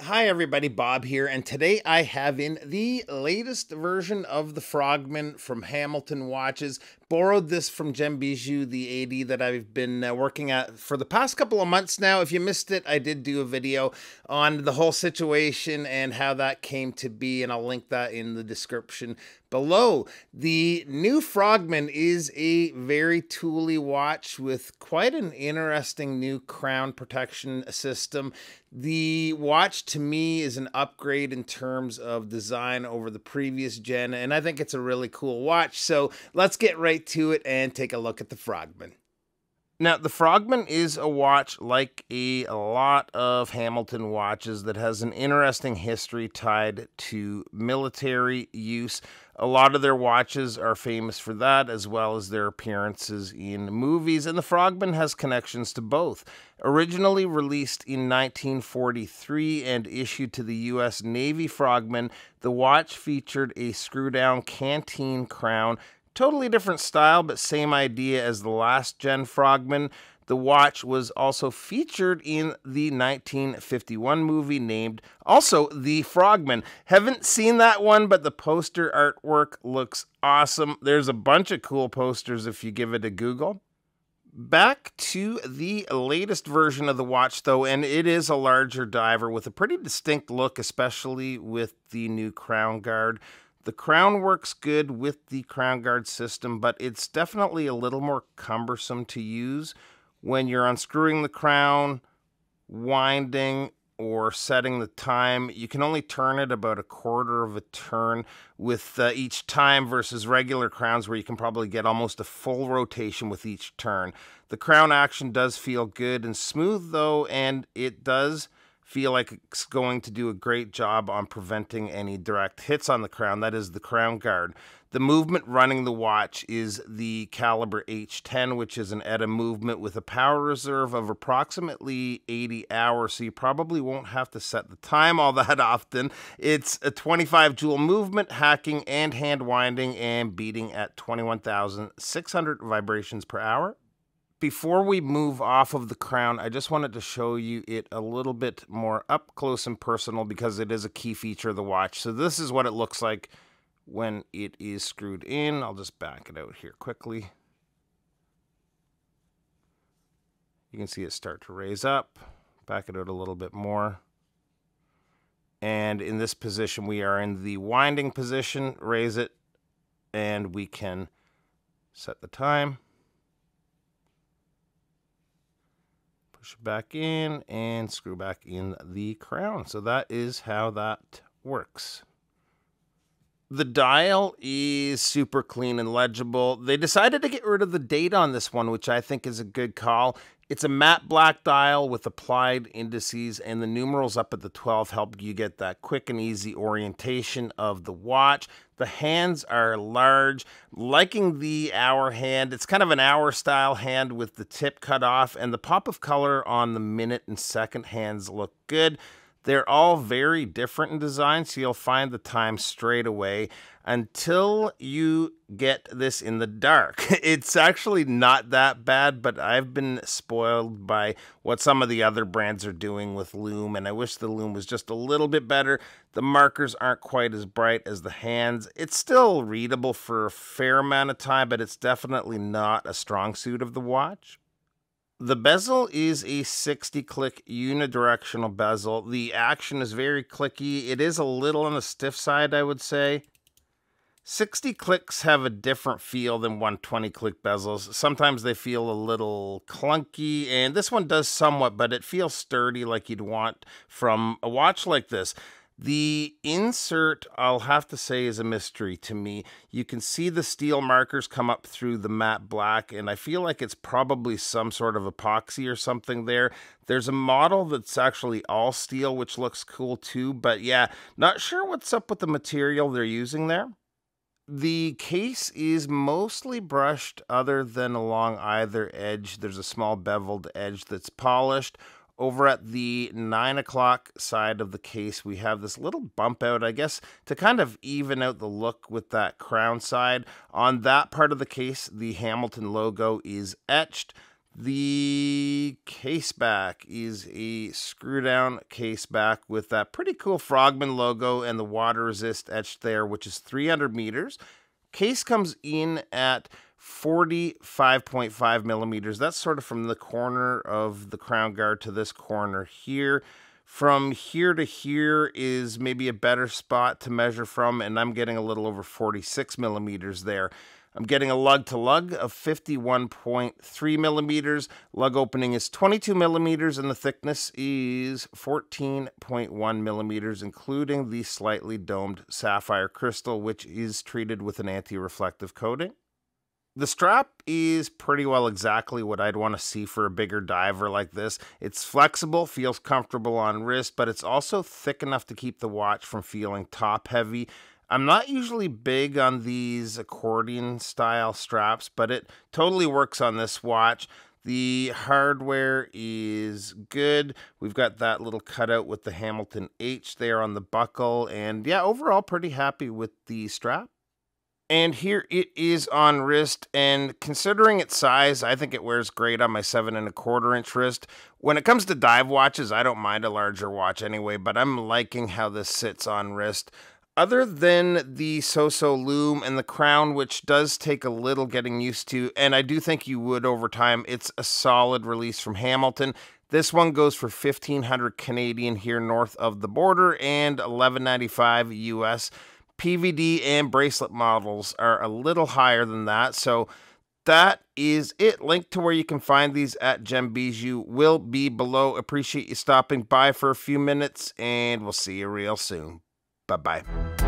Hi everybody, Bob here, and today I have in the latest version of the Frogman from Hamilton Watches. Borrowed this from Gem Bijou, the 80 that I've been working at for the past couple of months now. If you missed it, I did do a video on the whole situation and how that came to be, and I'll link that in the description below. The new Frogman is a very tooly watch with quite an interesting new crown protection system. The watch to me is an upgrade in terms of design over the previous gen, and I think it's a really cool watch. So let's get right to it and take a look at the Frogman. Now, the Frogman is a watch like a lot of Hamilton watches that has an interesting history tied to military use. A lot of their watches are famous for that, as well as their appearances in movies, and the Frogman has connections to both. Originally released in 1943 and issued to the U.S. Navy Frogman, the watch featured a screw-down canteen crown. Totally different style, but same idea as the last gen Frogman. The watch was also featured in the 1951 movie named also The Frogman. Haven't seen that one, but the poster artwork looks awesome. There's a bunch of cool posters if you give it a Google. Back to the latest version of the watch, though, and it is a larger diver with a pretty distinct look, especially with the new crown guard. The crown works good with the crown guard system, but it's definitely a little more cumbersome to use when you're unscrewing the crown, winding, or setting the time. You can only turn it about a quarter of a turn with each time versus regular crowns where you can probably get almost a full rotation with each turn. The crown action does feel good and smooth though, and it does feel like it's going to do a great job on preventing any direct hits on the crown. That is the crown guard. The movement running the watch is the caliber H10, which is an ETA movement with a power reserve of approximately 80 hours, so you probably won't have to set the time all that often. It's a 25 joule movement, hacking and hand winding, and beating at 21,600 vibrations per hour. Before we move off of the crown, I just wanted to show you it a little bit more up close and personal because it is a key feature of the watch. So this is what it looks like when it is screwed in. I'll just back it out here quickly. You can see it start to raise up. Back it out a little bit more. And in this position, we are in the winding position. Raise it, and we can set the time. Push it back in and screw back in the crown. So that is how that works. The dial is super clean and legible. They decided to get rid of the date on this one, which I think is a good call. It's a matte black dial with applied indices, and the numerals up at the 12 help you get that quick and easy orientation of the watch. The hands are large, liking the hour hand. It's kind of an hour style hand with the tip cut off, and the pop of color on the minute and second hands look good. They're all very different in design, so you'll find the time straight away until you get this in the dark. It's actually not that bad, but I've been spoiled by what some of the other brands are doing with lume, and I wish the lume was just a little bit better. The markers aren't quite as bright as the hands. It's still readable for a fair amount of time, but it's definitely not a strong suit of the watch. The bezel is a 60-click unidirectional bezel. The action is very clicky. It is a little on the stiff side, I would say. 60 clicks have a different feel than 120-click bezels. Sometimes they feel a little clunky, and this one does somewhat, but it feels sturdy like you'd want from a watch like this. The insert, I'll have to say, is a mystery to me. You can see the steel markers come up through the matte black, and I feel like it's probably some sort of epoxy or something there. There's a model that's actually all steel, which looks cool too, but yeah, not sure what's up with the material they're using there. The case is mostly brushed other than along either edge. There's a small beveled edge that's polished. Over at the 9 o'clock side of the case, we have this little bump out, I guess, to kind of even out the look with that crown side. On that part of the case, the Hamilton logo is etched. The case back is a screw down case back with that pretty cool Frogman logo and the water resist etched there, which is 300 meters. Case comes in at 45.5 millimeters. That's sort of from the corner of the crown guard to this corner here. From here to here is maybe a better spot to measure from, and I'm getting a little over 46 millimeters there. I'm getting a lug to lug of 51.3 millimeters. Lug opening is 22 millimeters, and the thickness is 14.1 millimeters, including the slightly domed sapphire crystal, which is treated with an anti-reflective coating. The strap is pretty well exactly what I'd want to see for a bigger diver like this. It's flexible, feels comfortable on wrist, but it's also thick enough to keep the watch from feeling top heavy. I'm not usually big on these accordion style straps, but it totally works on this watch. The hardware is good. We've got that little cutout with the Hamilton H there on the buckle, and yeah, overall pretty happy with the strap. And here it is on wrist, and considering its size, I think it wears great on my 7¼ inch wrist. When it comes to dive watches, I don't mind a larger watch anyway, but I'm liking how this sits on wrist. Other than the so-so loom and the crown, which does take a little getting used to, and I do think you would over time, it's a solid release from Hamilton. This one goes for 1,500 Canadian here north of the border and $11.95 US. PVD and bracelet models are a little higher than that, so that is it. Link to where you can find these at Gem Bijou will be below. Appreciate you stopping by for a few minutes, and we'll see you real soon. Bye-bye.